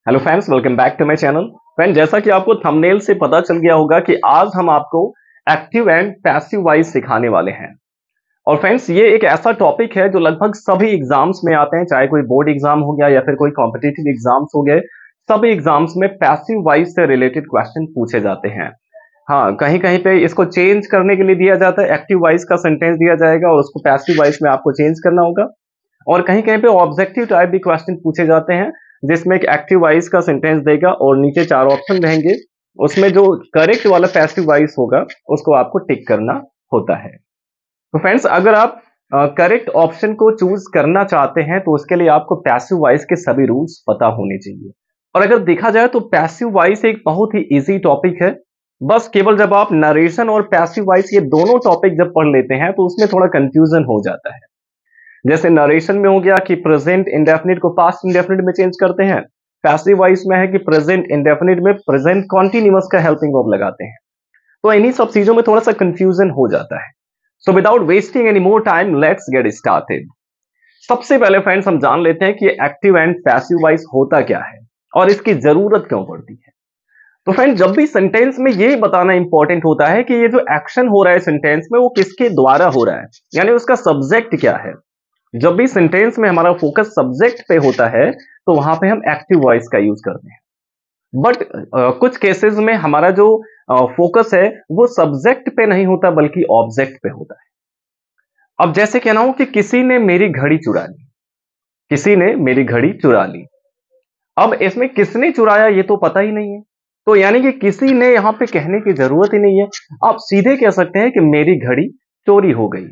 Hello friends, welcome back to my channel. Friend, जैसा कि आपको थंबनेल से पता चल गया होगा कि आज हम आपको एक्टिव एंड पैसिव वॉइस सिखाने वाले हैं। और फ्रेंड्स, ये एक ऐसा टॉपिक है जो लगभग सभी एग्जाम्स में आते हैं, चाहे कोई बोर्ड एग्जाम हो गया या फिर कोई कॉम्पिटिटिव एग्जाम्स हो गए। सभी एग्जाम्स में पैसिव वॉइस से रिलेटेड क्वेश्चन पूछे जाते हैं। हाँ, कहीं कहीं पे इसको चेंज करने के लिए दिया जाता है, एक्टिव वॉइस का सेंटेंस दिया जाएगा और उसको पैसिव वॉइस में आपको चेंज करना होगा। और कहीं कहीं पे ऑब्जेक्टिव टाइप भी क्वेश्चन पूछे जाते हैं, जिसमें एक एक्टिव वॉइस का सेंटेंस देगा और नीचे 4 ऑप्शन रहेंगे। उसमें जो करेक्ट वाला पैसिव वॉइस होगा उसको आपको टिक करना होता है। तो फ्रेंड्स, अगर आप करेक्ट ऑप्शन को चूज करना चाहते हैं तो उसके लिए आपको पैसिव वॉइस के सभी रूल्स पता होने चाहिए। और अगर देखा जाए तो पैसिव वॉइस एक बहुत ही इजी टॉपिक है। बस केवल जब आप नरेशन और पैसिव वॉइस ये दोनों टॉपिक जब पढ़ लेते हैं तो उसमें थोड़ा कंफ्यूजन हो जाता है। जैसे नरेशन में हो गया कि प्रेजेंट इंडेफिनिट को पास्ट इंडेफिनिट में चेंज करते हैं। पैसिव वॉइस में है कि प्रेजेंट इंडेफिनिट में प्रेजेंट कॉन्टिन्यूअस का हेल्पिंग वर्ब लगाते हैं। तो इन्हीं सब चीजों में थोड़ा सा कंफ्यूजन हो जाता है। So without wasting any more time, let's get started. सबसे पहले फ्रेंड्स, हम जान लेते हैं कि एक्टिव एंड पैसिव वॉइस होता क्या है और इसकी जरूरत क्यों पड़ती है। तो फ्रेंड, जब भी सेंटेंस में ये बताना इंपॉर्टेंट होता है कि ये जो एक्शन हो रहा है सेंटेंस में वो किसके द्वारा हो रहा है, यानी उसका सब्जेक्ट क्या है। जब भी सेंटेंस में हमारा फोकस सब्जेक्ट पे होता है तो वहां पे हम एक्टिव वॉइस का यूज करते हैं। बट कुछ केसेस में हमारा जो फोकस है वो सब्जेक्ट पे नहीं होता बल्कि ऑब्जेक्ट पे होता है। अब जैसे कहना हो कि किसी ने मेरी घड़ी चुरा ली, किसी ने मेरी घड़ी चुरा ली। अब इसमें किसने चुराया ये तो पता ही नहीं है, तो यानी कि किसी ने यहां पे कहने की जरूरत ही नहीं है। आप सीधे कह सकते हैं कि मेरी घड़ी चोरी हो गई,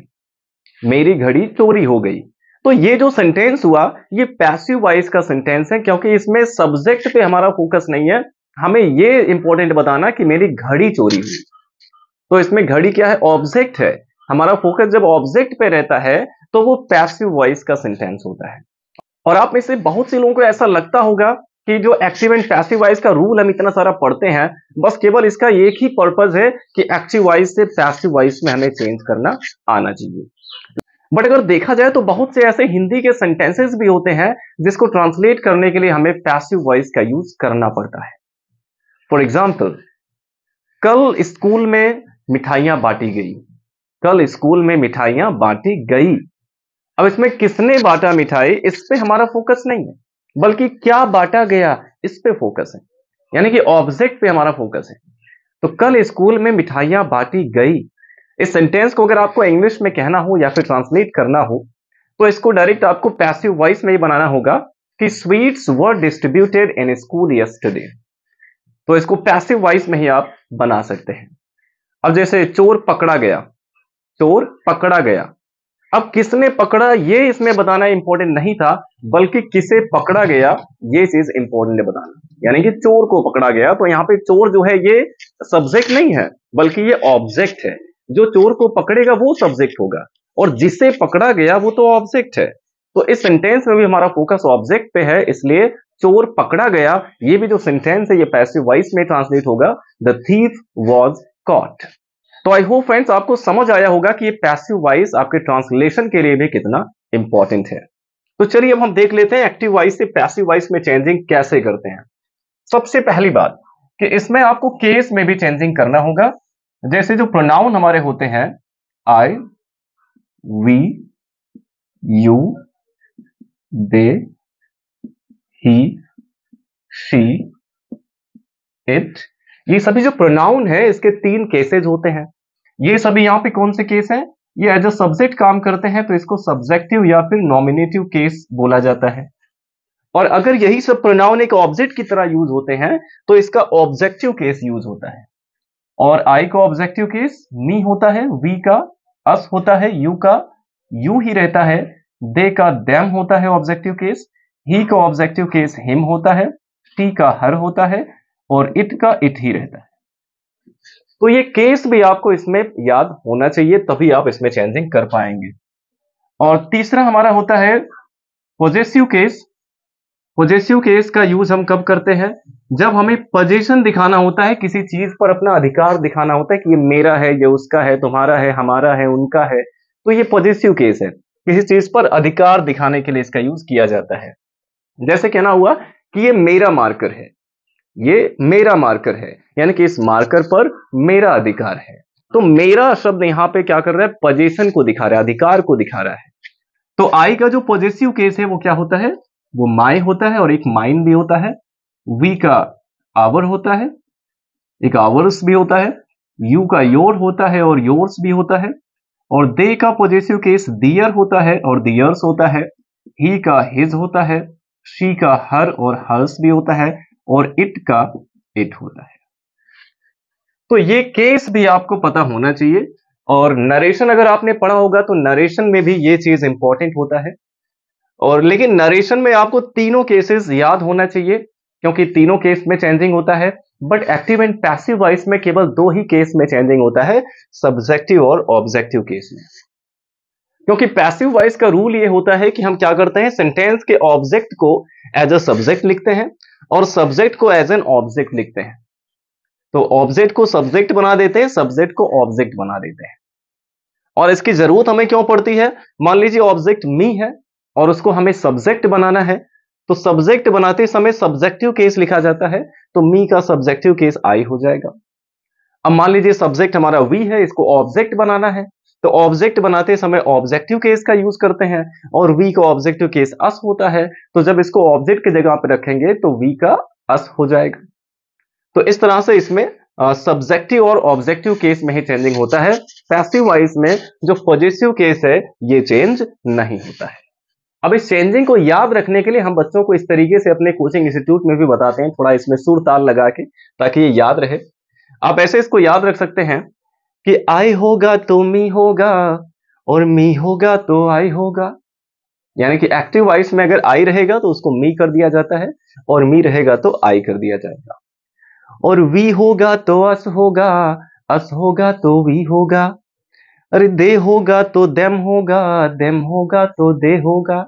मेरी घड़ी चोरी हो गई। तो ये जो सेंटेंस हुआ ये पैसिव वॉइस का सेंटेंस है, क्योंकि इसमें सब्जेक्ट पे हमारा फोकस नहीं है। हमें ये इंपॉर्टेंट बताना कि मेरी घड़ी चोरी हुई। तो इसमें घड़ी क्या है? ऑब्जेक्ट है। हमारा फोकस जब ऑब्जेक्ट पे रहता है तो वो पैसिव वॉइस का सेंटेंस होता है। और आप में से बहुत से लोगों को ऐसा लगता होगा कि जो एक्टिव एंड पैसिव वॉइस का रूल हम इतना सारा पढ़ते हैं, बस केवल इसका एक ही पर्पज है कि एक्टिव वॉइस से पैसिव वॉइस में हमें चेंज करना आना चाहिए। बट अगर देखा जाए तो बहुत से ऐसे हिंदी के सेंटेंसेस भी होते हैं जिसको ट्रांसलेट करने के लिए हमें पैसिव वॉइस का यूज करना पड़ता है। फॉर एग्जाम्पल, कल स्कूल में मिठाइयां बांटी गई, कल स्कूल में मिठाइयां बांटी गई। अब इसमें किसने बांटा मिठाई, इस पे हमारा फोकस नहीं है, बल्कि क्या बांटा गया इस पे फोकस है, यानी कि ऑब्जेक्ट पे हमारा फोकस है। तो कल स्कूल में मिठाइयां बांटी गई, इस सेंटेंस को अगर आपको इंग्लिश में कहना हो या फिर ट्रांसलेट करना हो तो इसको डायरेक्ट आपको पैसिव वॉइस में ही बनाना होगा कि sweets were distributed in school yesterday. तो इसको पैसिव वॉइस में ही आप बना सकते हैं। अब जैसे चोर पकड़ा गया, चोर पकड़ा गया। अब किसने पकड़ा ये इसमें बताना इंपॉर्टेंट नहीं था, बल्कि किसे पकड़ा गया ये चीज इंपॉर्टेंट है बताना, यानी कि चोर को पकड़ा गया। तो यहाँ पे चोर जो है ये सब्जेक्ट नहीं है बल्कि ये ऑब्जेक्ट है। जो चोर को पकड़ेगा वो सब्जेक्ट होगा और जिसे पकड़ा गया वो तो ऑब्जेक्ट है। तो इस सेंटेंस में भी हमारा फोकस ऑब्जेक्ट पे है, इसलिए चोर पकड़ा गया ये भी जो सेंटेंस है ये पैसिव वॉइस में ट्रांसलेट होगा, द थीफ वॉज कॉट। तो आई होप फ्रेंड्स आपको समझ आया होगा कि ये पैसिव वॉइस आपके ट्रांसलेशन के लिए भी कितना इंपॉर्टेंट है। तो चलिए अब हम देख लेते हैं एक्टिव वॉइस से पैसिव वॉइस में चेंजिंग कैसे करते हैं। सबसे पहली बात कि इसमें आपको केस में भी चेंजिंग करना होगा। जैसे जो प्रोनाउन हमारे होते हैं I, we, you, they, he, she, it, ये सभी जो प्रोनाउन है इसके 3 केसेस होते हैं। ये सभी यहां पे कौन से केस हैं? ये एज अ सब्जेक्ट काम करते हैं तो इसको सब्जेक्टिव या फिर नॉमिनेटिव केस बोला जाता है। और अगर यही सब प्रोनाउन एक ऑब्जेक्ट की तरह यूज होते हैं तो इसका ऑब्जेक्टिव केस यूज होता है। और आई का ऑब्जेक्टिव केस मी होता है, वी का अस होता है, यू का यू ही रहता है, दे का देम होता है ऑब्जेक्टिव केस, ही का ऑब्जेक्टिव केस हिम होता है, टी का हर होता है और इट का इट ही रहता है। तो ये केस भी आपको इसमें याद होना चाहिए, तभी आप इसमें चेंजिंग कर पाएंगे। और तीसरा हमारा होता है पोजेसिव केस। पोजेसिव केस का यूज हम कब करते हैं? जब हमें पोजीशन दिखाना होता है, किसी चीज पर अपना अधिकार दिखाना होता है कि ये मेरा है, ये उसका है, तुम्हारा है, हमारा है, उनका है। तो ये पोजेसिव केस है, किसी चीज पर अधिकार दिखाने के लिए इसका यूज किया जाता है। जैसे कहना हुआ कि ये मेरा मार्कर है, ये मेरा मार्कर है, यानी कि इस मार्कर पर मेरा अधिकार है। तो मेरा शब्द यहां पे क्या कर रहा है, पोजीशन को दिखा रहा है, अधिकार को दिखा रहा है। तो आई का जो पॉजेसिव केस है वो क्या होता है, वो माई होता है, और एक माइन भी होता है। वी का आवर होता है, एक आवर्स भी होता है। यू का योर होता है और योर्स भी होता है। और दे का पॉजेसिव केस दियर होता है और दियर्स होता है। ही का हिज होता है। शी का हर और हर्स भी होता है। और इट का इट होता है। तो ये केस भी आपको पता होना चाहिए। और नरेशन अगर आपने पढ़ा होगा तो नरेशन में भी ये चीज इंपॉर्टेंट होता है। और लेकिन नरेशन में आपको तीनों केसेस याद होना चाहिए, क्योंकि तीनों केस में चेंजिंग होता है। But active and passive voice में केवल दो ही केस में चेंजिंग होता है, सब्जेक्टिव और ऑब्जेक्टिव केस में। क्योंकि पैसिव वॉइस का रूल ये होता है कि हम क्या करते हैं, सेंटेंस के ऑब्जेक्ट को एज अ सब्जेक्ट लिखते हैं और सब्जेक्ट को एज एन ऑब्जेक्ट लिखते हैं। तो ऑब्जेक्ट को सब्जेक्ट बना देते हैं, सब्जेक्ट को ऑब्जेक्ट बना देते हैं। और इसकी जरूरत हमें क्यों पड़ती है, मान लीजिए ऑब्जेक्ट मी है और उसको हमें सब्जेक्ट बनाना है, तो सब्जेक्ट बनाते समय सब्जेक्टिव केस लिखा जाता है, तो मी का सब्जेक्टिव केस आई हो जाएगा। अब मान लीजिए सब्जेक्ट हमारा वी है, इसको ऑब्जेक्ट बनाना है, तो ऑब्जेक्ट बनाते समय ऑब्जेक्टिव केस का यूज करते हैं, और वी का ऑब्जेक्टिव केस अस होता है, तो जब इसको ऑब्जेक्ट की जगह पर रखेंगे तो वी का अस हो जाएगा। तो इस तरह से इसमें सब्जेक्टिव और ऑब्जेक्टिव केस में ही चेंजिंग होता है। पैसिव वॉइस में जो पॉजेसिव केस है ये चेंज नहीं होता है। अब इस चेंजिंग को याद रखने के लिए हम बच्चों को इस तरीके से अपने कोचिंग इंस्टीट्यूट में भी बताते हैं, थोड़ा इसमें सुर ताल लगा के, ताकि ये याद रहे। आप ऐसे इसको याद रख सकते हैं कि आई होगा तो मी होगा और मी होगा तो आई होगा। यानी कि एक्टिव वॉइस में अगर आई रहेगा तो उसको मी कर दिया जाता है, और मी रहेगा तो आई कर दिया जाएगा। और वी होगा तो अस होगा तो वी होगा। अरे दे होगा तो देम होगा तो दे होगा।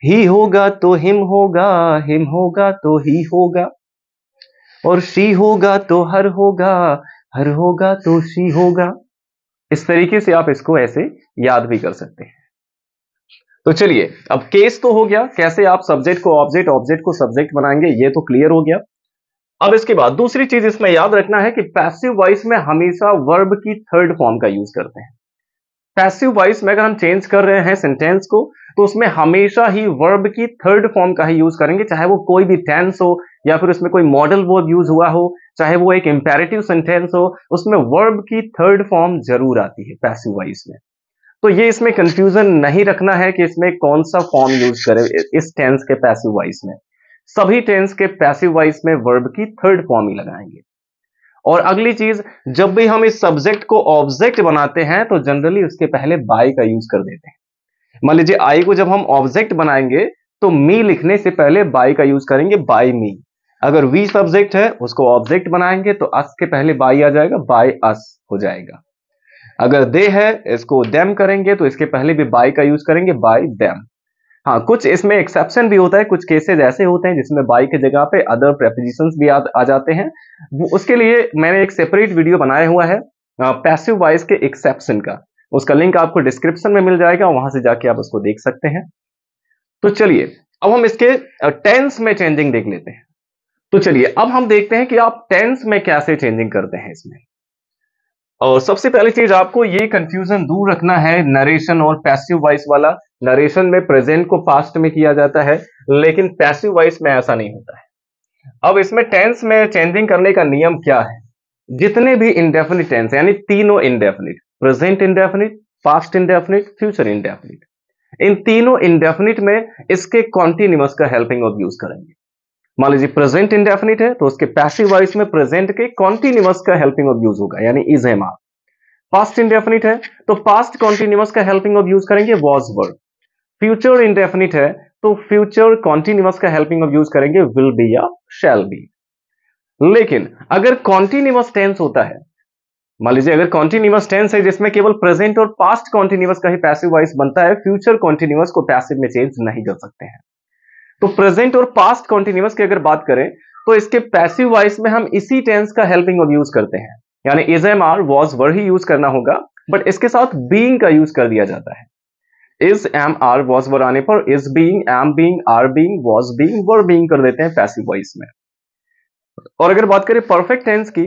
ही होगा तो हिम होगा तो ही होगा। और शी होगा तो हर होगा तो शी होगा। इस तरीके से आप इसको ऐसे याद भी कर सकते हैं। तो चलिए, अब केस तो हो गया, कैसे आप सब्जेक्ट को ऑब्जेक्ट, ऑब्जेक्ट को सब्जेक्ट बनाएंगे, ये तो क्लियर हो गया। अब इसके बाद दूसरी चीज इसमें याद रखना है कि पैसिव वॉइस में हमेशा वर्ब की थर्ड फॉर्म का यूज करते हैं। पैसिव वॉइस में अगर हम चेंज कर रहे हैं सेंटेंस को, तो उसमें हमेशा ही वर्ब की थर्ड फॉर्म का ही यूज करेंगे, चाहे वो कोई भी टेंस हो या फिर उसमें कोई मॉडल वर्ब यूज हुआ हो, चाहे वो एक इंपेरेटिव सेंटेंस हो, उसमें वर्ब की थर्ड फॉर्म जरूर आती है पैसिव वॉइस में। तो ये इसमें कंफ्यूजन नहीं रखना है कि इसमें कौन सा फॉर्म यूज करें इस टेंस के पैसिव वॉइस में। सभी टेंस के पैसिव वॉइस में वर्ब की थर्ड फॉर्म ही लगाएंगे। और अगली चीज, जब भी हम इस सब्जेक्ट को ऑब्जेक्ट बनाते हैं तो जनरली उसके पहले बाय का यूज कर देते हैं। मान लीजिए आई को जब हम ऑब्जेक्ट बनाएंगे तो मी लिखने से पहले बाय का यूज करेंगे, बाय मी। अगर वी सब्जेक्ट है उसको ऑब्जेक्ट बनाएंगे तो अस के पहले बाय आ जाएगा, बाय अस हो जाएगा। अगर दे है इसको देम करेंगे तो इसके पहले भी बाय का यूज करेंगे, बाय देम। हाँ, कुछ इसमें एक्सेप्शन भी होता है, कुछ केसेस ऐसे होते हैं जिसमें बाय की जगह पे अदर प्रेपोजिशंस भी आ जाते हैं। उसके लिए मैंने एक सेपरेट वीडियो बनाया हुआ है पैसिव वॉइस के एक्सेप्शन का, उसका लिंक आपको डिस्क्रिप्शन में मिल जाएगा, वहां से जाके आप उसको देख सकते हैं। तो चलिए, अब हम इसके टेंस में चेंजिंग देख लेते हैं। तो चलिए अब हम देखते हैं कि आप टेंस में कैसे चेंजिंग करते हैं इसमें। और सबसे पहली चीज, आपको ये कंफ्यूजन दूर रखना है नरेशन और पैसिव वॉइस वाला। नरेशन में प्रेजेंट को पास्ट में किया जाता है, लेकिन पैसिव वॉइस में ऐसा नहीं होता है। अब इसमें टेंस में चेंजिंग करने का नियम क्या है, जितने भी इंडेफिनिट टेंस यानी तीनों indefinite, present indefinite, past indefinite, future indefinite, इन तीनों इंडेफिनिट में इसके कॉन्टिन्यूअस का हेल्पिंग ऑफ यूज करेंगे। मान लीजिए प्रेजेंट इंडेफिनिट है तो उसके पैसिव वॉइस में प्रेजेंट के कॉन्टिन्यूअस का हेल्पिंग ऑफ यूज होगा, यानी is am are. Past indefinite है तो पास्ट कॉन्टिन्यूअस का हेल्पिंग ऑफ यूज करेंगे, वॉज वर। फ्यूचर इंडेफिनिट है तो फ्यूचर कॉन्टिन्यूअस का हेल्पिंग ऑफ यूज करेंगे, विल बी या शैल बी। लेकिन अगर कॉन्टिन्यूअस टेंस होता है, मान लीजिए अगर कॉन्टिन्यूअस टेंस है जिसमें केवल प्रेजेंट और पास्ट कॉन्टिन्यूअस का ही पैसिव वॉइस बनता है, फ्यूचर कॉन्टिन्यूअस को पैसिव में चेंज नहीं कर सकते हैं। तो प्रेजेंट और पास्ट कॉन्टिन्यूअस की अगर बात करें तो इसके पैसिव वॉइस में हम इसी टेंस का हेल्पिंग ऑफ यूज करते हैं, यानी is am are was were ही यूज करना होगा, बट इसके साथ बीइंग का यूज कर दिया जाता है। Is am are was were आने पर is being, am being, are being, was being, were being कर देते हैं पैसिव वॉइस में। और अगर बात करें परफेक्ट टेंस की,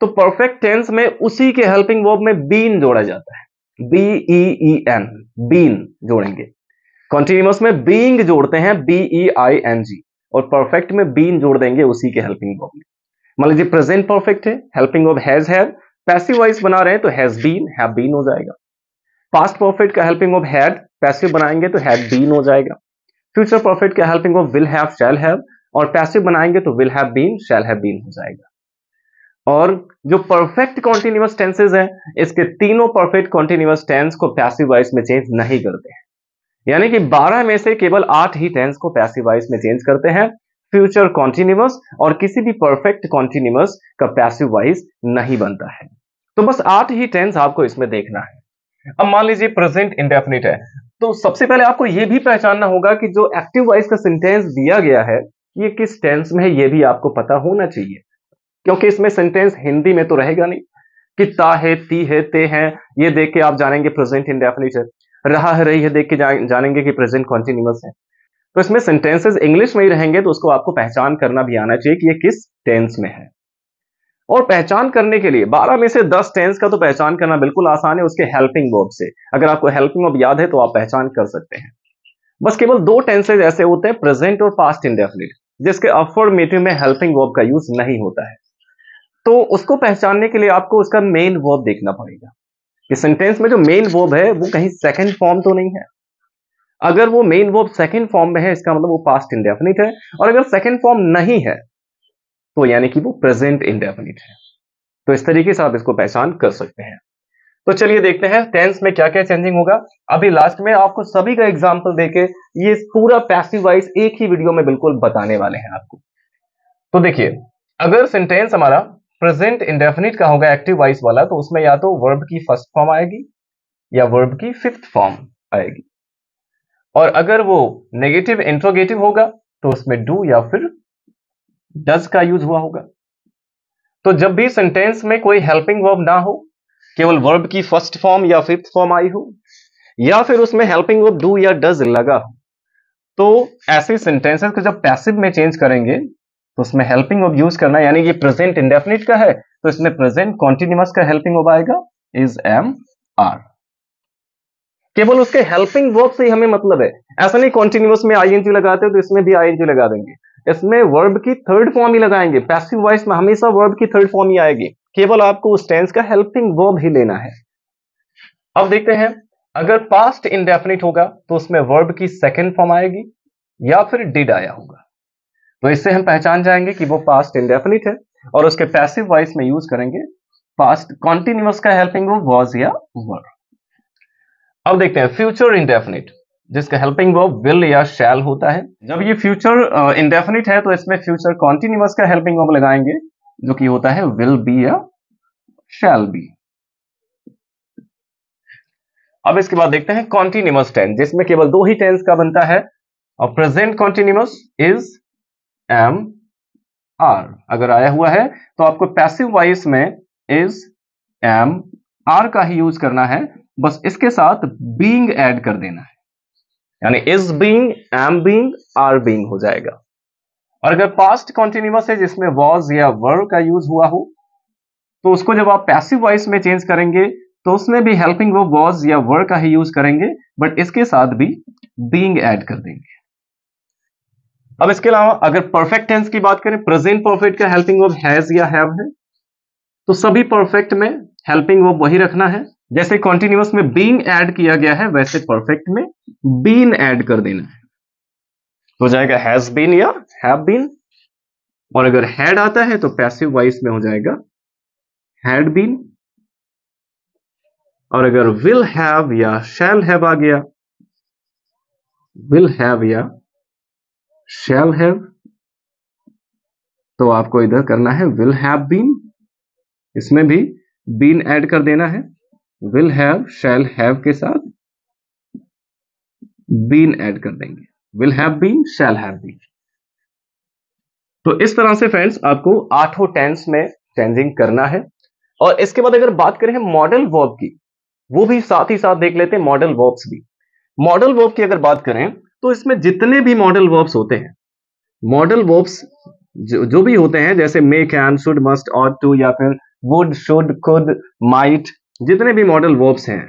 तो परफेक्ट टेंस में उसी के हेल्पिंग वर्ब में बीन जोड़ा जाता है, बीईईएन, बीन जोड़ेंगे। कॉन्टिन्यूअस में बीइंग जोड़ते हैं, बीईआईएनजी, और परफेक्ट में बीन जोड़ देंगे उसी के हेल्पिंग वर्ब में। मान लीजिए प्रेजेंट परफेक्ट है, helping verb has have, passive voice बना रहे हैं तो हैज बीन, हैव बीन हो जाएगा। पास्ट परफेक्ट का हेल्पिंग वर्ब हैड, पैसिव बनाएंगे तो हैड बीन हो जाएगा। फ्यूचर परफेक्ट का helping verb will have, shall have, और पैसिव बनाएंगे तो will have been, shall have been हो जाएगा। और जो परफेक्ट कॉन्टिन्यूअस टेंसेज हैं, इसके तीनों परफेक्ट कॉन्टिन्यूअस टेंस को पैसिव वॉइस में चेंज नहीं करते हैं, यानी कि 12 में से केवल 8 ही टेंस को पैसिव वॉइस में चेंज करते हैं, फ्यूचर कॉन्टिन्यूअस और किसी भी परफेक्ट कॉन्टिन्यूअस का पैसिव वॉइस नहीं बनता है। तो बस 8 ही टेंस आपको इसमें देखना है। अब मान लीजिए प्रेजेंट इंडेफिनिट है, तो सबसे पहले आपको यह भी पहचानना होगा कि जो एक्टिव वॉइस का सेंटेंस दिया गया है ये किस टेंस में है, ये भी आपको पता होना चाहिए, क्योंकि इसमें सेंटेंस हिंदी में तो रहेगा नहीं कि ता है, ती है, ते हैं, ये देख के आप जानेंगे प्रेजेंट इंडेफिनिट है। रहा है, रही है देख के जानेंगे कि प्रेजेंट कॉन्टिन्यूअस है। तो इसमें सेंटेंसेस इंग्लिश में ही रहेंगे, तो उसको आपको पहचान करना भी आना चाहिए कि ये किस टेंस में है। और पहचान करने के लिए 12 में से 10 टेंस का तो पहचान करना बिल्कुल आसान है उसके हेल्पिंग वर्ब से। अगर आपको हेल्पिंग वर्ब याद है तो आप पहचान कर सकते हैं। बस केवल 2 टेंसेज ऐसे होते हैं, प्रेजेंट और पास्ट इंडेफिनिट, जिसके अफर्मेटिव में हेल्पिंग वर्ब का यूज नहीं होता है। तो उसको पहचानने के लिए आपको उसका मेन वर्ब देखना पड़ेगा कि सेंटेंस में जो मेन वर्ब है वो कहीं सेकंड फॉर्म तो नहीं है। अगर वो मेन वर्ब सेकंड फॉर्म में है, इसका मतलब वो पास्ट इंडेफिनिट है, और अगर सेकंड फॉर्म नहीं है तो यानी कि वो प्रेजेंट इंडेफिनिट है। तो इस तरीके से आप इसको पहचान कर सकते हैं। तो चलिए देखते हैं टेंस में क्या क्या चेंजिंग होगा। अभी लास्ट में आपको सभी का एग्जांपल देके ये पूरा पैसिव वॉइस एक ही वीडियो में बिल्कुल बताने वाले हैं आपको। तो देखिए, अगर सेंटेंस हमारा प्रेजेंट इंडेफिनिट का होगा एक्टिव वॉइस वाला, तो उसमें या तो वर्ब की फर्स्ट फॉर्म आएगी या वर्ब की फिफ्थ फॉर्म आएगी। और अगर वो नेगेटिव इंट्रोगेटिव होगा तो उसमें डू या फिर डज का यूज हुआ होगा। तो जब भी सेंटेंस में कोई हेल्पिंग वर्ब ना हो, केवल वर्ब की फर्स्ट फॉर्म या फिफ्थ फॉर्म आई हो, या फिर उसमें हेल्पिंग वर्ब डू या डज लगा हो, तो ऐसे सेंटेंसेस को जब पैसिव में चेंज करेंगे तो उसमें हेल्पिंग वर्ब यूज करना, यानी कि प्रेजेंट इंडेफिनिट का है तो इसमें प्रेजेंट कॉन्टिन्यूअस का हेल्पिंग वर्ब आएगा इज, एम, आर। केवल उसके हेल्पिंग वर्ब से ही हमें मतलब है। ऐसा नहीं कॉन्टिन्यूअस में आईएनजी लगाते हो तो इसमें भी आईएनजी लगा देंगे, इसमें वर्ब की थर्ड फॉर्म ही लगाएंगे। पैसिव वॉइस में हमेशा वर्ब की थर्ड फॉर्म ही आएगी, केवल आपको उस टेंस का हेल्पिंग वर्ब ही लेना है। अब देखते हैं, अगर पास्ट इंडेफिनिट होगा तो उसमें वर्ब की सेकंड फॉर्म आएगी या फिर डिड आया होगा। तो इससे हम पहचान जाएंगे कि वो पास्ट इंडेफिनिट है, और उसके पैसिव वॉइस में यूज करेंगे पास्ट कॉन्टिन्यूअस का हेल्पिंग वर्ब वाज या वर। अब देखते हैं फ्यूचर इंडेफिनिट, जिसका हेल्पिंग वर्ब विल या शैल होता है। जब ये फ्यूचर इंडेफिनिट है तो इसमें फ्यूचर कॉन्टिन्यूअस का हेल्पिंग वर्ब लगाएंगे, जो कि होता है विल बी या शैल बी। अब इसके बाद देखते हैं कॉन्टिन्यूअस टेंस, जिसमें केवल 2 ही टेंस का बनता है, और present continuous is, am, are अगर आया हुआ है तो आपको पैसिव वॉइस में इज, एम, आर का ही यूज करना है, बस इसके साथ बीइंग ऐड कर देना है, यानी is being, am being, are being हो जाएगा। और अगर पास्ट कॉन्टिन्यूअस है जिसमें वॉज या वर का यूज हुआ हो, तो उसको जब आप पैसिव वॉइस में चेंज करेंगे तो उसमें भी हेल्पिंग वर्ब वॉज या वर का ही यूज करेंगे, बट इसके साथ भी बीइंग ऐड कर देंगे। अब इसके अलावा अगर परफेक्ट टेंस की बात करें, प्रेजेंट परफेक्ट का हेल्पिंग वर्ब हैज या हैव है, तो सभी परफेक्ट में हेल्पिंग वर्ब वही रखना है। जैसे कॉन्टिन्यूअस में बीइंग ऐड किया गया है, वैसे परफेक्ट में बीन ऐड कर देना है, हो जाएगा हैज बीन या हैव बीन। और अगर हैड आता है तो पैसिव वॉइस में हो जाएगा हैड बीन। और अगर विल हैव या शैल हैव आ गया, विल हैव या शैल हैव, तो आपको इधर करना है विल हैव बीन, इसमें भी बीन ऐड कर देना है, विल हैव शैल हैव के साथ बीन ऐड कर देंगे, will have been, shall have been. तो इस तरह से फ्रेंड्स आपको 8 टेंस में चेंजिंग करना है। और इसके बाद अगर बात करें मॉडल वर्ब की, वो भी साथ ही साथ देख लेते हैं मॉडल वर्ब्स भी। मॉडल वर्ब की अगर बात करें तो इसमें जितने भी मॉडल वर्ब्स होते हैं, मॉडल वर्ब्स जो भी होते हैं, जैसे may, can, should, must, ought to, या फिर वुड, शुड, कुड, माइट, जितने भी मॉडल वर्ब्स हैं,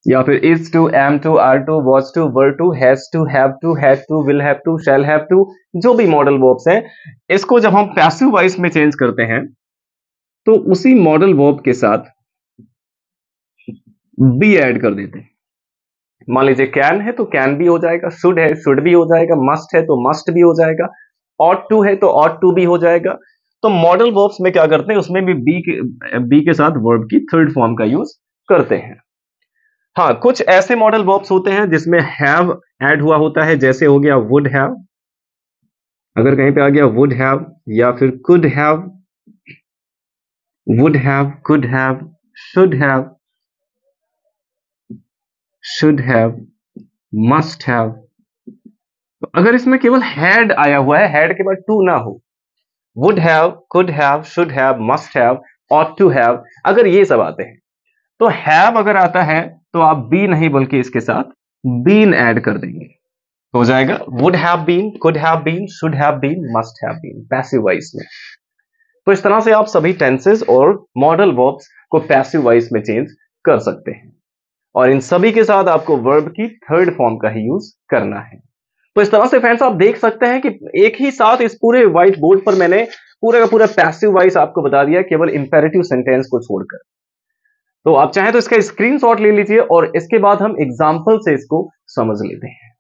या फिर is to, am to, are to, was to, were to, has to, have to, had to, will have to, shall have to, जो भी modal verbs हैं, इसको जब हम पैसिव वॉइस में चेंज करते हैं तो उसी मॉडल वर्ब के साथ बी ऐड कर देते हैं। मान लीजिए कैन है तो कैन भी हो जाएगा, शुड है शुड भी हो जाएगा, मस्ट है तो मस्ट भी हो जाएगा, ऑट टू है तो ऑट टू भी हो जाएगा। तो मॉडल वर्ब्स में क्या करते हैं, उसमें भी बी के साथ वर्ब की थर्ड फॉर्म का यूज करते हैं। हाँ, कुछ ऐसे मॉडल वर्ब्स होते हैं जिसमें हैव ऐड हुआ होता है, जैसे हो गया वुड हैव, अगर कहीं पे आ गया वुड हैव, या फिर could have, would have, could have, should have, should have, must have. अगर इसमें केवल हैड आया हुआ है, हैड के बाद टू ना हो, would have, could have, should have, must have, ought to have, अगर ये सब आते हैं, तो हैव अगर आता है तो आप बी नहीं बल्कि इसके साथ बीन ऐड कर देंगे, तो हो जाएगा would have been, could have been, should have been, must have been, passive voice में। तो इस तरह से आप सभी टेंसेस और मॉडल वर्ब्स को पैसिव वॉइस में चेंज कर सकते हैं, और इन सभी के साथ आपको वर्ब की थर्ड फॉर्म का ही यूज करना है। तो इस तरह से फ्रेंड्स आप देख सकते हैं कि एक ही साथ इस पूरे व्हाइट बोर्ड पर मैंने पूरा का पूरा पैसिव वॉइस आपको बता दिया, केवल इंपेरेटिव सेंटेंस को छोड़कर। तो आप चाहें तो इसका स्क्रीनशॉट ले लीजिए और इसके बाद हम एग्जाम्पल से इसको समझ लेते हैं।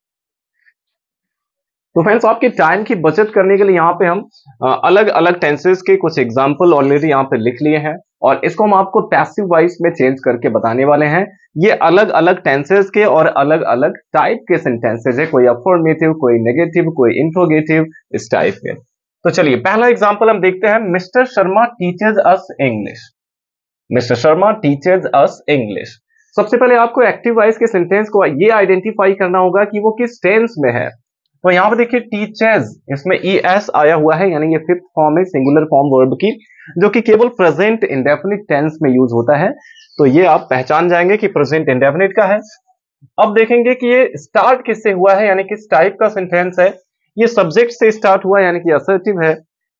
तो फ्रेंड्स आपके टाइम की बचत करने के लिए यहाँ पे हम अलग अलग टेंसेस के कुछ एग्जाम्पल ऑलरेडी यहाँ पे लिख लिए हैं, और इसको हम आपको पैसिव वॉइस में चेंज करके बताने वाले हैं। ये अलग अलग टेंसेस के और अलग अलग टाइप के सेंटेंसेस है, कोई अफर्मेटिव, कोई नेगेटिव, कोई इंट्रोगेटिव, इस टाइप के। तो चलिए पहला एग्जाम्पल हम देखते हैं। मिस्टर शर्मा टीचर्स अस इंग्लिश। मिस्टर शर्मा टीचर्स अस इंग्लिश। सबसे पहले आपको एक्टिव वॉइस के सेंटेंस को ये आइडेंटिफाई करना होगा कि वो किस टेंस में है। तो यहां पर देखिए टीचर्स, इसमें ES आया हुआ है, यानी ये फिफ्थ फॉर्म है सिंगुलर फॉर्म वर्ब की, जो कि केवल प्रेजेंट इंडेफिनिट टेंस में यूज होता है। तो ये आप पहचान जाएंगे कि प्रेजेंट इंडेफिनिट का है। अब देखेंगे कि ये स्टार्ट किससे हुआ है, यानी किस टाइप का सेंटेंस है। ये सब्जेक्ट से स्टार्ट हुआ है, यानी कि असर्टिव है।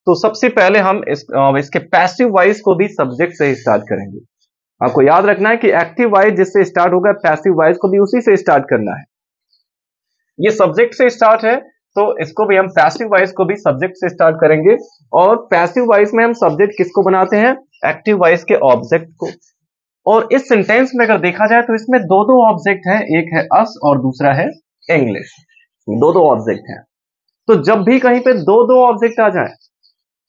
तो सबसे पहले हम इसके पैसिव वॉइस को भी सब्जेक्ट से स्टार्ट करेंगे। आपको याद रखना है कि एक्टिव वॉइस जिससे स्टार्ट होगा, पैसिव वॉइस को भी उसी से स्टार्ट करना है। ये सब्जेक्ट से स्टार्ट है, तो इसको भी हम पैसिव वॉइस को भी सब्जेक्ट से स्टार्ट करेंगे। और पैसिव वॉइस में हम सब्जेक्ट किसको बनाते हैं, एक्टिव वॉइस के ऑब्जेक्ट को। और इस सेंटेंस में अगर देखा जाए तो इसमें दो दो ऑब्जेक्ट हैं, एक है अस और दूसरा है इंग्लिश। दो दो ऑब्जेक्ट हैं, तो जब भी कहीं पे दो दो ऑब्जेक्ट आ जाए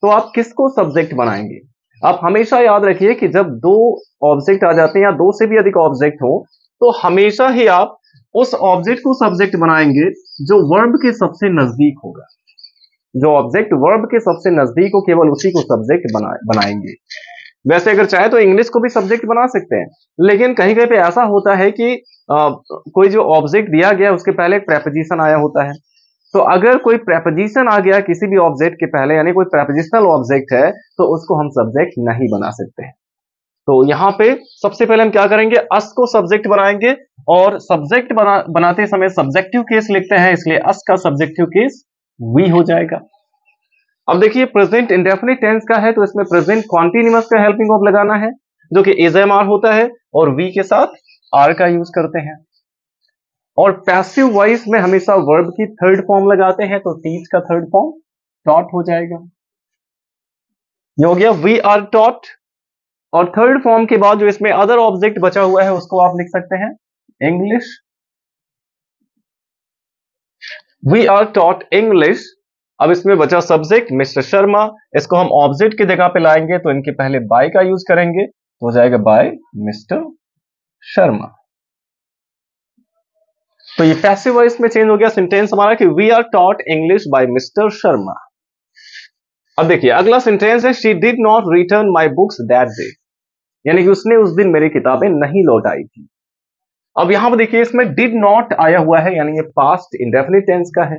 तो आप किसको सब्जेक्ट बनाएंगे। आप हमेशा याद रखिए कि जब दो ऑब्जेक्ट आ जाते हैं या दो से भी अधिक ऑब्जेक्ट हो, तो हमेशा ही आप उस ऑब्जेक्ट को सब्जेक्ट बनाएंगे जो वर्ब के सबसे नजदीक होगा। जो ऑब्जेक्ट वर्ब के सबसे नजदीक हो, केवल उसी को सब्जेक्ट बनाएंगे। वैसे अगर चाहे तो इंग्लिश को भी सब्जेक्ट बना सकते हैं, लेकिन कहीं कहीं पे ऐसा होता है कि कोई जो ऑब्जेक्ट दिया गया उसके पहले एक प्रेपोजिशन आया होता है। तो अगर कोई प्रेपोजिशन आ गया किसी भी ऑब्जेक्ट के पहले, यानी कोई प्रेपोजिशनल ऑब्जेक्ट है, तो उसको हम सब्जेक्ट नहीं बना सकते हैं। तो यहां पे सबसे पहले हम क्या करेंगे, अस को सब्जेक्ट बनाएंगे, और सब्जेक्ट बनाते समय सब्जेक्टिव केस लिखते हैं, इसलिए अस का सब्जेक्टिव केस वी हो जाएगा। अब देखिए प्रेजेंट इंडेफिनिट टेंस का है, तो इसमें प्रेजेंट कॉन्टिन्यूअस का हेल्पिंग ऑफ लगाना है, जो कि इज एम आर होता है, और वी के साथ आर का यूज करते हैं। और पैसिव वॉइस में हमेशा वर्ब की थर्ड फॉर्म लगाते हैं, तो टीच का थर्ड फॉर्म टॉट हो जाएगा। ये हो गया वी आर टॉट। और थर्ड फॉर्म के बाद जो इसमें अदर ऑब्जेक्ट बचा हुआ है उसको आप लिख सकते हैं English. We are taught English. अब इसमें बचा सब्जेक्ट मिस्टर शर्मा, इसको हम ऑब्जेक्ट की जगह पे लाएंगे, तो इनके पहले बाय का यूज करेंगे, तो हो जाएगा बाय मिस्टर शर्मा। तो ये पैसिव वॉइस में चेंज हो गया सेंटेंस हमारा कि we are taught English by mister Sharma. अब देखिए अगला सेंटेंस है she did not return my books that day, यानी कि उसने उस दिन मेरी किताबें नहीं लौटाई थी। अब यहां पर देखिए इसमें डिड नॉट आया हुआ है, यानी ये पास्ट इंडेफिनिट टेंस का है,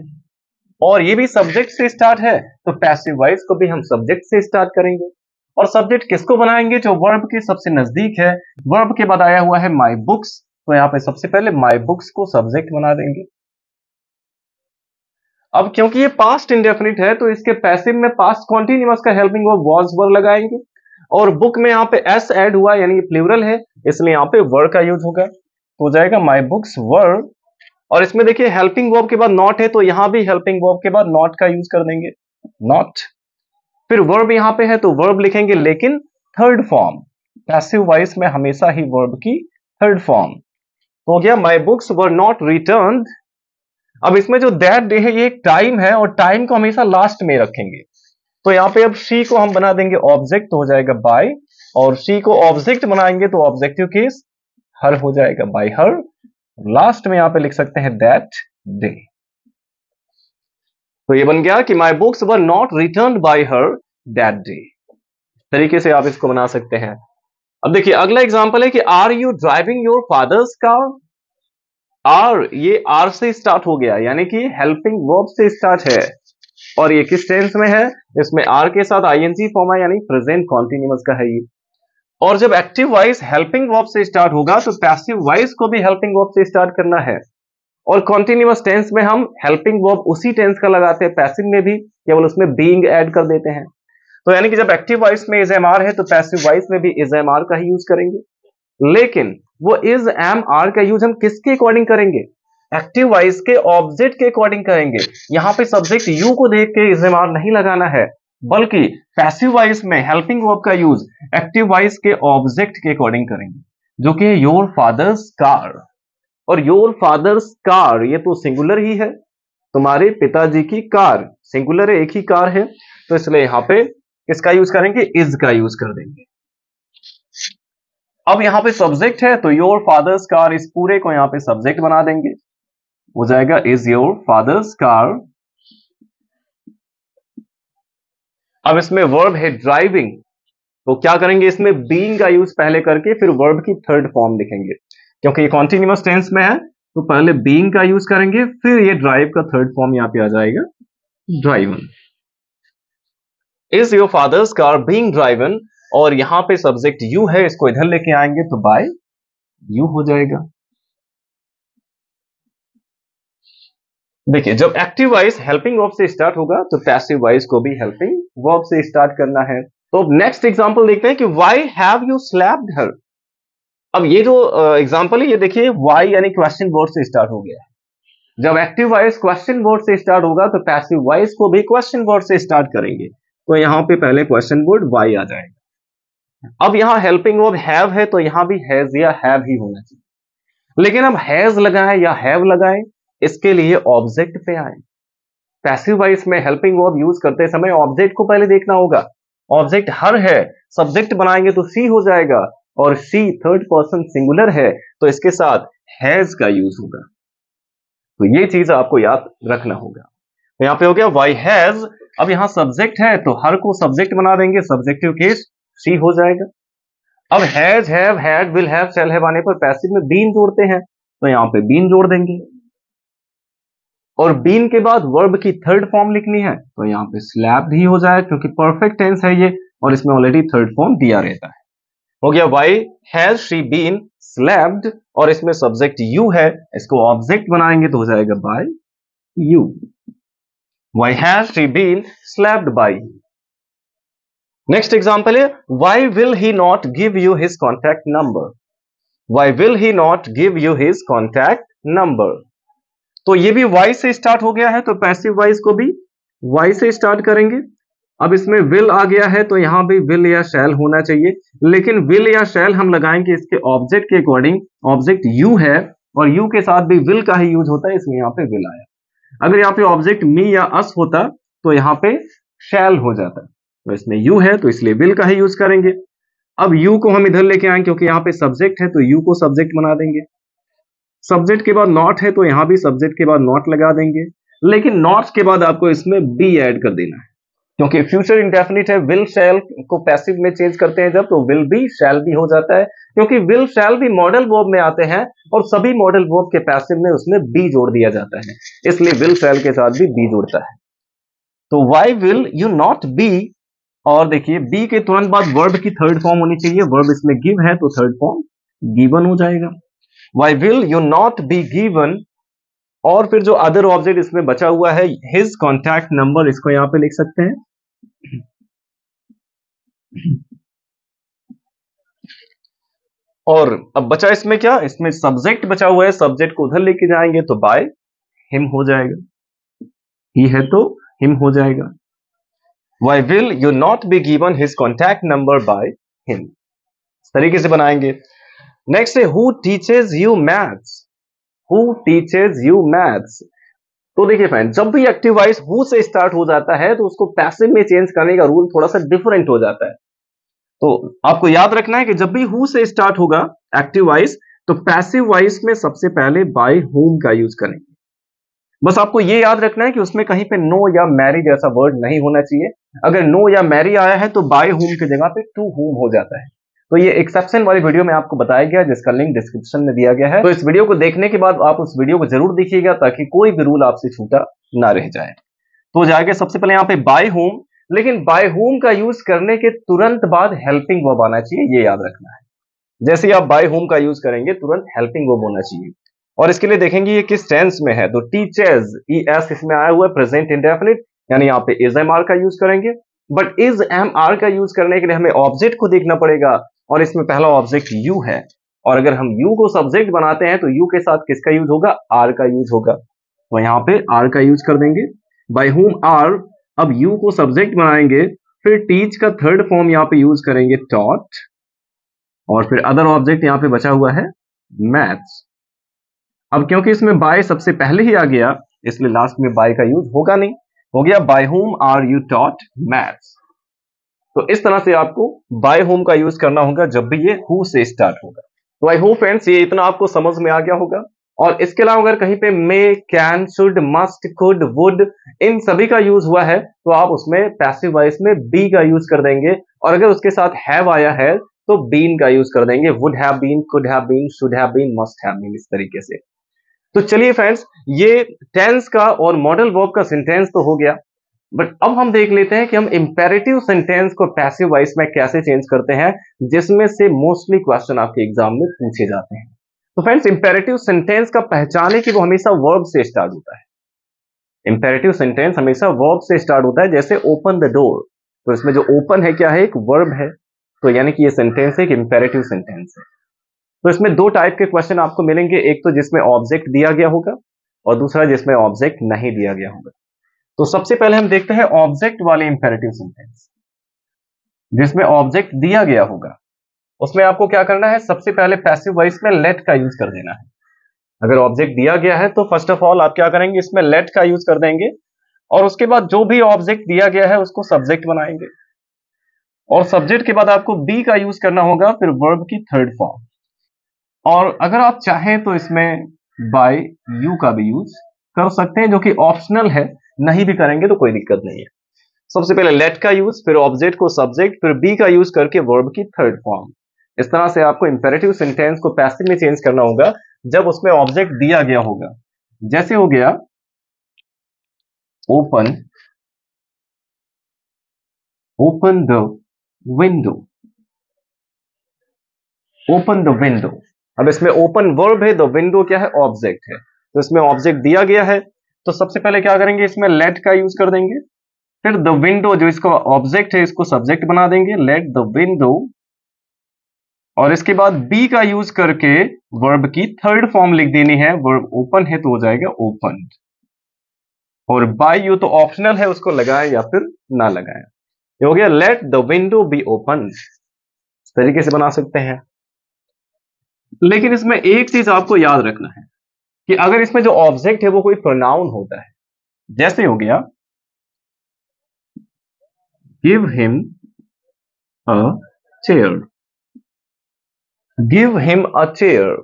और ये भी सब्जेक्ट से स्टार्ट है, तो पैसिव वॉइस को भी हम सब्जेक्ट से स्टार्ट करेंगे। और सब्जेक्ट किसको बनाएंगे, जो वर्ब के सबसे नजदीक है। वर्ब के बाद आया हुआ है माई बुक्स, तो यहाँ पे सबसे पहले माई बुक्स को सब्जेक्ट बना देंगे। अब क्योंकि ये पास्ट इंडेफिनिट है तो इसके पैसिव में पास्ट कॉन्टिन्यूअस का हेल्पिंग वर्ब वाज वर लगाएंगे, और बुक में यहाँ पे एस ऐड हुआ यानी प्लूरल है, इसलिए यहाँ पे वर का यूज होगा, तो हो जाएगा माई बुक्स वर। और इसमें देखिए हेल्पिंग वर्ब के बाद नॉट है, तो यहां भी हेल्पिंग वर्ब के बाद नॉट का यूज कर देंगे, नॉट। फिर वर्ब यहां पे है तो वर्ब लिखेंगे, लेकिन थर्ड फॉर्म, पैसिव वॉइस में हमेशा ही वर्ब की थर्ड फॉर्म। तो हो गया my books were not returned. अब इसमें जो दैट डे है ये एक टाइम है, और टाइम को हमेशा लास्ट में रखेंगे, तो यहाँ पे अब शी को हम बना देंगे ऑब्जेक्ट, तो हो जाएगा बाय, और शी को ऑब्जेक्ट बनाएंगे तो ऑब्जेक्टिव केस हर हो जाएगा, बाय हर। लास्ट में यहां पे लिख सकते हैं दैट डे। तो ये बन गया कि my books were not returned bye her that day. तरीके से आप इसको बना सकते हैं। अब देखिए अगला एग्जांपल है कि are you driving your father's car. R, ये आर से स्टार्ट हो गया, यानी कि हेल्पिंग वर्ब से स्टार्ट है, और ये किस टेंस में है, इसमें आर के साथ आईएनजी फॉर्म है, यानी प्रेजेंट कॉन्टिन्यूअस का है ये। और जब एक्टिव वॉइस हेल्पिंग वर्ब से स्टार्ट होगा तो पैसिव वॉइस को भी हेल्पिंग वर्ब से स्टार्ट करना है, और कॉन्टिन्यूअस टेंस में हम हेल्पिंग वर्ब उसी टेंस का लगाते हैं, पैसिव में भी केवल उसमें बीइंग ऐड कर देते हैं। तो यानी कि जब एक्टिव वॉइस में इज एम आर है तो पैसिव वॉइस में भी इज एम आर का ही यूज करेंगे, लेकिन वो इज एम आर का यूज हम किसके अकॉर्डिंग करेंगे, एक्टिव वॉइस के ऑब्जेक्ट के अकॉर्डिंग करेंगे। यहां पे सब्जेक्ट यू को देख के इज एम आर नहीं लगाना है, बल्कि पैसिव वॉइस में हेल्पिंग वर्ब का यूज एक्टिव वॉइस के ऑब्जेक्ट के अकॉर्डिंग करेंगे, जो कि योर फादर्स कार। और योर फादर्स कार ये तो सिंगुलर ही है, तुम्हारे पिताजी की कार सिंगुलर है, एक ही कार है, तो इसलिए यहां पे किसका यूज करेंगे, इज का यूज कर देंगे। अब यहां पे सब्जेक्ट है तो योर फादर्स कार, इस पूरे को यहां पे सब्जेक्ट बना देंगे, हो जाएगा इज योर फादर्स कार। अब इसमें वर्ब है ड्राइविंग, तो क्या करेंगे, इसमें बीइंग का यूज पहले करके फिर वर्ब की थर्ड फॉर्म लिखेंगे, क्योंकि ये कॉन्टिन्यूअस टेंस में है तो पहले बीइंग का यूज करेंगे, फिर ये ड्राइव का थर्ड फॉर्म यहां पे आ जाएगा, driven. Is your father's car being driven, और यहां पे सब्जेक्ट यू है, इसको इधर लेके आएंगे तो बाय यू हो जाएगा। देखिए जब एक्टिव वॉइस हेल्पिंग वर्ब से स्टार्ट होगा तो पैसिव वॉइस को भी हेल्पिंग वर्ब से स्टार्ट करना है। तो नेक्स्ट एग्जांपल देखते हैं कि व्हाई हैव यू स्लैप्ड हर। अब ये जो एग्जांपल है ये देखिए व्हाई यानी क्वेश्चन वर्ड से स्टार्ट हो गया है। जब एक्टिव वॉइस क्वेश्चन वर्ड से स्टार्ट होगा तो पैसिव वॉइस को भी क्वेश्चन वर्ड से स्टार्ट करेंगे, तो यहां पे पहले क्वेश्चन वर्ड व्हाई आ जाएगा। अब यहां हेल्पिंग वर्ब हैव है तो यहां भी हैज या हैव ही होना चाहिए, लेकिन अब हैज लगाएं या हैव लगाएं, इसके लिए ऑब्जेक्ट पे आए। पैसिव वॉइस में हेल्पिंग वर्ब यूज करते समय ऑब्जेक्ट को पहले देखना होगा, ऑब्जेक्ट हर है, सब्जेक्ट बनाएंगे तो सी हो जाएगा, और सी थर्ड पर्सन सिंगुलर है तो इसके साथ हैज का यूज होगा, तो ये चीज आपको याद रखना होगा। तो यहां पे हो गया व्हाई हैज। अब यहां सब्जेक्ट है तो हर को सब्जेक्ट बना देंगे, सब्जेक्टिव केस सी हो जाएगा। अब has, have, had, will have, shall have आने पर पैसिव में बीन जोड़ते हैं, तो यहां पे बीन जोड़ देंगे, और बीन के बाद वर्ब की थर्ड फॉर्म लिखनी है तो यहां पे स्लैप्ड ही हो जाए, क्योंकि परफेक्ट टेंस है ये और इसमें ऑलरेडी थर्ड फॉर्म दिया रहता है। हो गया why has she been slapped, और इसमें सब्जेक्ट यू है, इसको ऑब्जेक्ट बनाएंगे तो हो जाएगा by you. Why has she been slapped by. Next example है why will he not give you his contact number. Why will he not give you his contact number, तो ये भी वाई से स्टार्ट हो गया है तो पैसिव वॉइस को भी वाई से स्टार्ट करेंगे। अब इसमें विल आ गया है तो यहां भी विल या शैल होना चाहिए, लेकिन विल या शैल हम लगाएंगे इसके ऑब्जेक्ट के अकॉर्डिंग। ऑब्जेक्ट यू है और यू के साथ भी विल का ही यूज होता है, इसलिए यहां पे विल आया। अगर यहाँ पे ऑब्जेक्ट मी या अस होता तो यहाँ पे शैल हो जाता, तो इसमें यू है तो इसलिए विल का ही यूज करेंगे। अब यू को हम इधर लेके आएंगे क्योंकि यहाँ पे सब्जेक्ट है तो यू को सब्जेक्ट बना देंगे। सब्जेक्ट के बाद नॉट है तो यहां भी सब्जेक्ट के बाद नॉट लगा देंगे, लेकिन नॉट के बाद आपको इसमें बी ऐड कर देना है, क्योंकि फ्यूचर इंडेफिनिट है। विल शैल को पैसिव में चेंज करते हैं जब, तो विल बी शैल बी हो जाता है, क्योंकि विल शैल भी मॉडल वर्ब में आते हैं और सभी मॉडल वर्ब के पैसिव में उसमें बी जोड़ दिया जाता है, इसलिए विल शैल के साथ भी बी जुड़ता है। तो why will you not B, और देखिए बी के तुरंत बाद वर्ब की थर्ड फॉर्म होनी चाहिए, वर्ब इसमें गिव है तो थर्ड फॉर्म गिवन हो जाएगा। Why will you not be given, और फिर जो अदर ऑब्जेक्ट इसमें बचा हुआ है हिज कॉन्टैक्ट नंबर, इसको यहां पे लिख सकते हैं। और अब बचा इसमें क्या, इसमें सब्जेक्ट बचा हुआ है, सब्जेक्ट को उधर लेके जाएंगे तो बाय हिम हो जाएगा, ही है तो हिम हो जाएगा। Why will you not be given his contact number by him, इस तरीके से बनाएंगे। नेक्स्ट है who teaches you maths, who teaches you maths. तो देखिए फ्रेंड, जब भी एक्टिव वॉइस हु से स्टार्ट हो जाता है तो उसको पैसिव में चेंज करने का रूल थोड़ा सा डिफरेंट हो जाता है। तो आपको याद रखना है कि जब भी हु से स्टार्ट होगा एक्टिव वॉइस, तो पैसिव वॉइस में सबसे पहले बाय होम का यूज करेंगे। बस आपको ये याद रखना है कि उसमें कहीं पे नो या मैरी जैसा वर्ड नहीं होना चाहिए। अगर नो या मैरी आया है तो बाय होम की जगह पे टू होम हो जाता है। तो ये एक्सेप्शन वाली वीडियो में आपको बताया गया, जिसका लिंक डिस्क्रिप्शन में दिया गया है। तो इस वीडियो को देखने के बाद आप उस वीडियो को जरूर देखिएगा ताकि कोई भी रूल आपसे छूटा ना रह जाए। तो जाएगा सबसे पहले यहाँ पे बाय होम, लेकिन बाय होम का यूज करने के तुरंत बाद हेल्पिंग वर्ब आना चाहिए, ये याद रखना है। जैसे ही आप बाय होम का यूज करेंगे तुरंत हेल्पिंग वर्ब होना चाहिए। और इसके लिए देखेंगे ये किस टेंस में है। तो टीचर्स, ES इसमें आया हुआ है प्रेजेंट इंडेफिनिट, यानी यहाँ पे इज एम आर का यूज करेंगे। बट इज एम आर का यूज करने के लिए हमें ऑब्जेक्ट को देखना पड़ेगा, और इसमें पहला ऑब्जेक्ट यू है। और अगर हम यू को सब्जेक्ट बनाते हैं तो यू के साथ किसका यूज होगा, आर का यूज होगा। तो यहाँ पे आर का यूज कर देंगे, बाय होम आर। अब यू को सब्जेक्ट बनाएंगे, फिर टीच का थर्ड फॉर्म यहाँ पे यूज करेंगे टॉट, और फिर अदर ऑब्जेक्ट यहाँ पे बचा हुआ है मैथ्स। अब क्योंकि इसमें बाय सबसे पहले ही आ गया, इसलिए लास्ट में बाय का यूज होगा नहीं, हो गया by whom are you taught maths. तो इस तरह से आपको बाय होम का यूज करना होगा जब भी ये हु से स्टार्ट होगा। तो आई होप फ्रेंड्स ये इतना आपको समझ में आ गया होगा। और इसके अलावा अगर कहीं पे may, can, should, must, could, would, इन सभी का यूज हुआ है तो आप उसमें पैसिव वॉइस में बी का यूज कर देंगे। और अगर उसके साथ हैव आया है तो बीन का यूज कर देंगे, would have been, could have been, should have been, must have been, इस तरीके से। तो चलिए फ्रेंड्स, ये टेंस का और मॉडल वर्ब का सेंटेंस तो हो गया, बट अब हम देख लेते हैं कि हम इंपेरेटिव सेंटेंस को पैसिव वॉइस में कैसे चेंज करते हैं, जिसमें से मोस्टली क्वेश्चन आपके एग्जाम में पूछे जाते हैं। तो फ्रेंड्स, इंपेरेटिव सेंटेंस का पहचाने कि वो हमेशा वर्ब से स्टार्ट होता है। इंपेरेटिव सेंटेंस हमेशा वर्ब से स्टार्ट होता है, जैसे ओपन द डोर। तो इसमें जो ओपन है क्या है, एक वर्ब है, तो यानी कि ये सेंटेंस एक इंपेरेटिव सेंटेंस है। तो इसमें दो टाइप के क्वेश्चन आपको मिलेंगे, एक तो जिसमें ऑब्जेक्ट दिया गया होगा और दूसरा जिसमें ऑब्जेक्ट नहीं दिया गया होगा। तो सबसे पहले हम देखते हैं ऑब्जेक्ट वाले इंपेरेटिव सेंटेंस। जिसमें ऑब्जेक्ट दिया गया होगा उसमें आपको क्या करना है, सबसे पहले पैसिव वॉइस में लेट का यूज कर देना है। अगर ऑब्जेक्ट दिया गया है तो फर्स्ट ऑफ ऑल आप क्या करेंगे, इसमें लेट का यूज कर देंगे, और उसके बाद जो भी ऑब्जेक्ट दिया गया है उसको सब्जेक्ट बनाएंगे, और सब्जेक्ट के बाद आपको बी का यूज करना होगा, फिर वर्ब की थर्ड फॉर्म। और अगर आप चाहें तो इसमें बाय यू का भी यूज कर सकते हैं, जो कि ऑप्शनल है, नहीं भी करेंगे तो कोई दिक्कत नहीं है। सबसे पहले लेट का यूज, फिर ऑब्जेक्ट को सब्जेक्ट, फिर बी का यूज करके वर्ब की थर्ड फॉर्म। इस तरह से आपको इंपेरेटिव सेंटेंस को पैसिव में चेंज करना होगा जब उसमें ऑब्जेक्ट दिया गया होगा। जैसे हो गया open, open the window, open the window. अब इसमें ओपन वर्ब है, द विंडो क्या है, ऑब्जेक्ट है। तो इसमें ऑब्जेक्ट दिया गया है, तो सबसे पहले क्या करेंगे, इसमें लेट का यूज कर देंगे, फिर द विंडो जो इसका ऑब्जेक्ट है इसको सब्जेक्ट बना देंगे, लेट द विंडो, और इसके बाद बी का यूज करके वर्ब की थर्ड फॉर्म लिख देनी है। वर्ब ओपन है तो हो जाएगा ओपन, और बाय यू तो ऑप्शनल है, उसको लगाएं या फिर ना लगाएं। ये हो गया let the window be open. इस तरीके से बना सकते हैं। लेकिन इसमें एक चीज आपको याद रखना है कि अगर इसमें जो ऑब्जेक्ट है वो कोई प्रोनाउन होता है, जैसे हो गया give him a chair, give him a chair.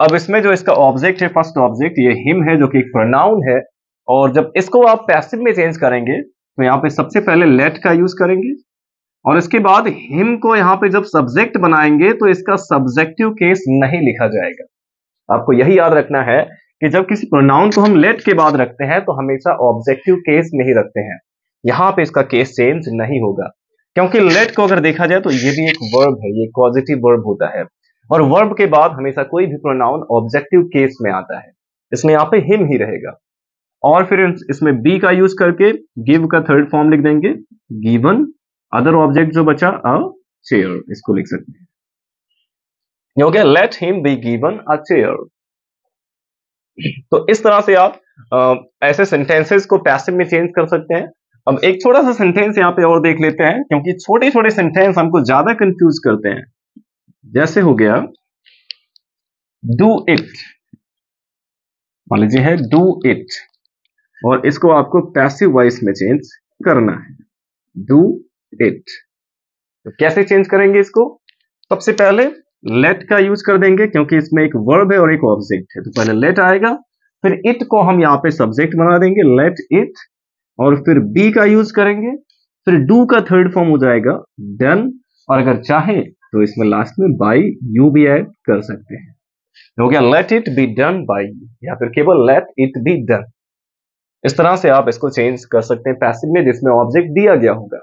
अब इसमें जो इसका ऑब्जेक्ट है, फर्स्ट ऑब्जेक्ट ये हिम है जो कि एक प्रोनाउन है, और जब इसको आप पैसिव में चेंज करेंगे तो यहां पे सबसे पहले लेट का यूज करेंगे, और इसके बाद हिम को यहां पे जब सब्जेक्ट बनाएंगे तो इसका सब्जेक्टिव केस नहीं लिखा जाएगा। आपको यही याद रखना है कि जब किसी प्रोनाउन को हम लेट के बाद रखते हैं तो हमेशा ऑब्जेक्टिव केस नहीं रखते हैं। यहां पे इसका केस चेंज नहीं होगा, क्योंकि लेट को अगर देखा जाए तो ये भी एक वर्ब है, ये पॉजिटिव वर्ब होता है, और वर्ब के बाद हमेशा कोई भी प्रोनाउन ऑब्जेक्टिव केस में आता है, इसलिए यहाँ पे हिम ही रहेगा। और फिर इसमें बी का यूज करके गिव का थर्ड फॉर्म लिख देंगे, गिवन। अदर ऑब्जेक्ट जो बचा अ चेयर, इसको लिख सकते हैं। ये हो गया let him be given a chair. तो इस तरह से आप ऐसे सेंटेंसेस को पैसिव में चेंज कर सकते हैं। अब एक छोटा सा सेंटेंस यहाँ पे और देख लेते हैं, क्योंकि छोटे छोटे सेंटेंस हमको ज्यादा कंफ्यूज करते हैं। जैसे हो गया डू इट, मान लीजिए है डू इट, और इसको आपको पैसिव वॉइस में चेंज करना है, डू इट। तो कैसे चेंज करेंगे इसको? सबसे पहले लेट का यूज कर देंगे, क्योंकि इसमें एक वर्ब है और एक ऑब्जेक्ट है, तो पहले लेट आएगा, फिर इट को हम यहाँ पे सब्जेक्ट बना देंगे, लेट इट, और फिर बी का यूज करेंगे, फिर डू का थर्ड फॉर्म हो जाएगा डन, और अगर चाहे तो इसमें लास्ट में बाई यू भी ऐड कर सकते हैं। हो गया let it be done by you, या फिर केवल लेट इट बी डन। इस तरह से आप इसको चेंज कर सकते हैं पैसिव में, जिसमें ऑब्जेक्ट दिया गया होगा।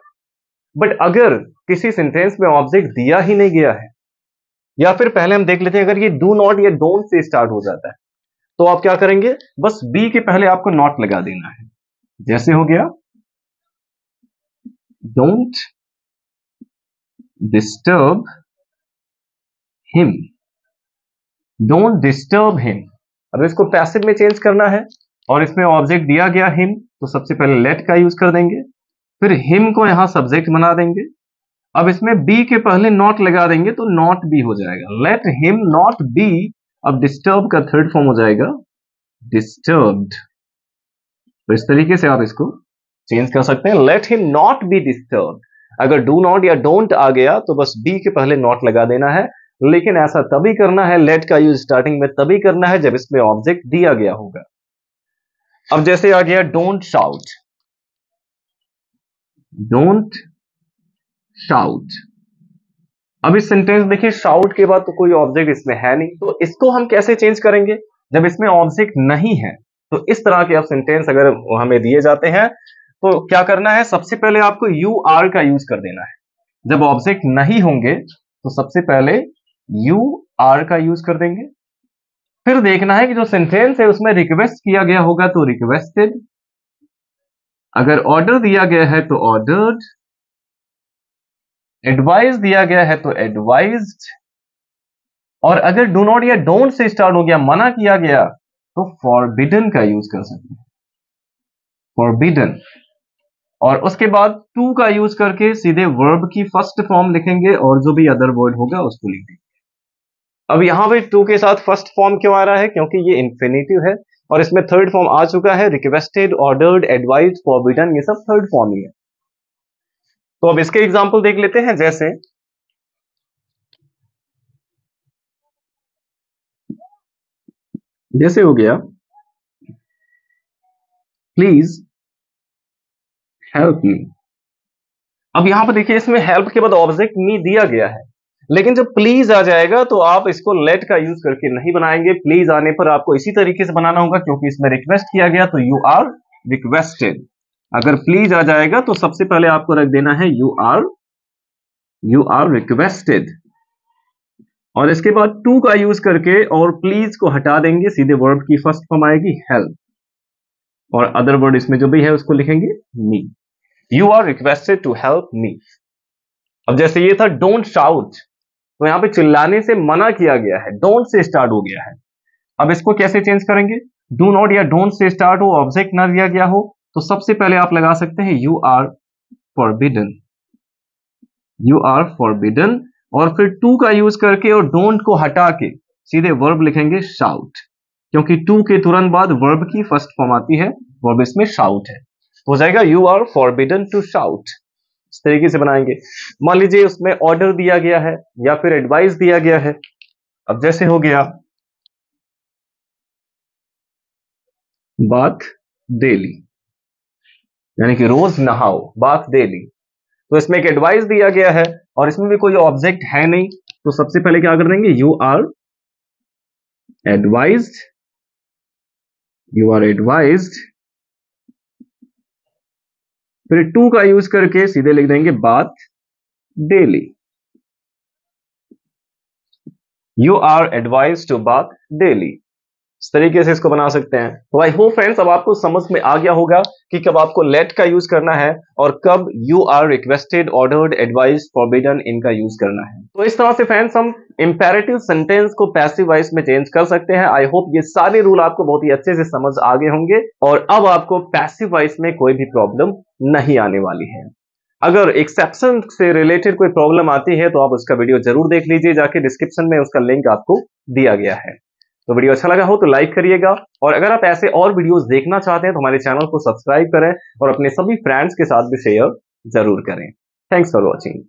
बट अगर किसी सेंटेंस में ऑब्जेक्ट दिया ही नहीं गया है, या फिर पहले हम देख लेते हैं, अगर ये डू नॉट या डोंट से स्टार्ट हो जाता है, तो आप क्या करेंगे? बस बी के पहले आपको नॉट लगा देना है। जैसे हो गया don't disturb him, don't disturb him. अब इसको पैसिव में चेंज करना है, और इसमें ऑब्जेक्ट दिया गया हिम, तो सबसे पहले लेट का यूज कर देंगे, फिर हिम को यहां सब्जेक्ट बना देंगे। अब इसमें बी के पहले नॉट लगा देंगे, तो नॉट बी हो जाएगा, लेट हिम नॉट बी। अब डिस्टर्ब का थर्ड फॉर्म हो जाएगा डिस्टर्ब्ड। तो इस तरीके से आप इसको चेंज कर सकते हैं, let him not be disturb. अगर डू नॉट या डोंट आ गया तो बस बी के पहले नॉट लगा देना है, लेकिन ऐसा तभी करना है, लेट का यूज स्टार्टिंग में तभी करना है जब इसमें ऑब्जेक्ट दिया गया होगा। अब जैसे आ गया डोंट शाउट, डोंट शाउट। अब इस सेंटेंस देखिए, शाउट के बाद तो कोई ऑब्जेक्ट इसमें है नहीं, तो इसको हम कैसे चेंज करेंगे जब इसमें ऑब्जेक्ट नहीं है? तो इस तरह के अब सेंटेंस अगर हमें दिए जाते हैं, तो क्या करना है? सबसे पहले आपको यू आर का यूज कर देना है। जब ऑब्जेक्ट नहीं होंगे तो सबसे पहले यू आर का यूज कर देंगे, फिर देखना है कि जो सेंटेंस है उसमें रिक्वेस्ट किया गया होगा तो रिक्वेस्टेड, अगर ऑर्डर दिया गया है तो ऑर्डर्ड, एडवाइस दिया गया है तो एडवाइज्ड, और अगर डू नॉट या डोंट से स्टार्ट हो गया, मना किया गया, तो फॉरबिडन का यूज कर सकते हैं, फॉरबिडन। और उसके बाद टू का यूज करके सीधे वर्ब की फर्स्ट फॉर्म लिखेंगे, और जो भी अदर वर्ड होगा उसको लिख देंगे। अब यहां पे टू के साथ फर्स्ट फॉर्म क्यों आ रहा है? क्योंकि ये इंफिनिटिव है, और इसमें थर्ड फॉर्म आ चुका है, रिक्वेस्टेड, ऑर्डर्ड, एडवाइज्ड, फॉरबिडन, ये सब थर्ड फॉर्म ही है। तो अब इसके एग्जाम्पल देख लेते हैं। जैसे हो गया प्लीज हेल्प मी। अब यहां पर देखिए, इसमें हेल्प के बाद ऑब्जेक्ट मी दिया गया है, लेकिन जब प्लीज आ जाएगा तो आप इसको लेट का यूज करके नहीं बनाएंगे। प्लीज आने पर आपको इसी तरीके से बनाना होगा, क्योंकि इसमें रिक्वेस्ट किया गया तो यू आर रिक्वेस्टेड। अगर प्लीज आ जाएगा तो सबसे पहले आपको रख देना है यू आर रिक्वेस्टेड, और इसके बाद टू का यूज करके और प्लीज को हटा देंगे, सीधे वर्ब की फर्स्ट फॉर्म आएगी हेल्प, और अदर वर्ड इसमें जो भी है उसको लिखेंगे me. You are requested to help me. अब जैसे ये था डोंट शाउट, तो यहां पे चिल्लाने से मना किया गया है, डोंट से स्टार्ट हो गया है। अब इसको कैसे चेंज करेंगे? डू नॉट या डोंट से स्टार्ट हो, ऑब्जेक्ट ना दिया गया हो, तो सबसे पहले आप लगा सकते हैं you are forbidden, you are forbidden, और फिर टू का यूज करके और डोंट को हटा के सीधे वर्ब लिखेंगे शाउट, क्योंकि टू के तुरंत बाद वर्ब की फर्स्ट फॉर्म आती है, वर्ब इसमें शाउट है, तो हो जाएगा you are forbidden to shout. इस तरीके से बनाएंगे। मान लीजिए उसमें ऑर्डर दिया गया है या फिर एडवाइस दिया गया है। अब जैसे हो गया बाथ डेली, यानी कि रोज नहाओ, बाथ डेली, तो इसमें एक एडवाइस दिया गया है और इसमें भी कोई ऑब्जेक्ट है नहीं, तो सबसे पहले क्या कर देंगे? You are advised, you are advised, फिर टू का यूज करके सीधे लिख देंगे bath daily. You are advise to bath daily. इस तरीके से इसको बना सकते हैं। तो आई होप फ्रेंड्स अब आपको समझ में आ गया होगा कि कब आपको लेट का यूज करना है और कब you are requested, ordered, advise, forbidden इनका यूज करना है। तो इस तरह से फ्रेंड्स हम इंपेरेटिव सेंटेंस को पैसिव वॉइस में चेंज कर सकते हैं। आई होप ये सारे रूल आपको बहुत ही अच्छे से समझ आ गए होंगे और अब आपको पैसिव वॉइस में कोई भी प्रॉब्लम नहीं आने वाली है। अगर एक्सेप्शन से रिलेटेड कोई प्रॉब्लम आती है तो आप उसका वीडियो जरूर देख लीजिए, जाके डिस्क्रिप्शन में उसका लिंक आपको दिया गया है। तो वीडियो अच्छा लगा हो तो लाइक करिएगा और अगर आप ऐसे और वीडियोस देखना चाहते हैं तो हमारे चैनल को सब्सक्राइब करें और अपने सभी फ्रेंड्स के साथ भी शेयर जरूर करें। Thanks for watching.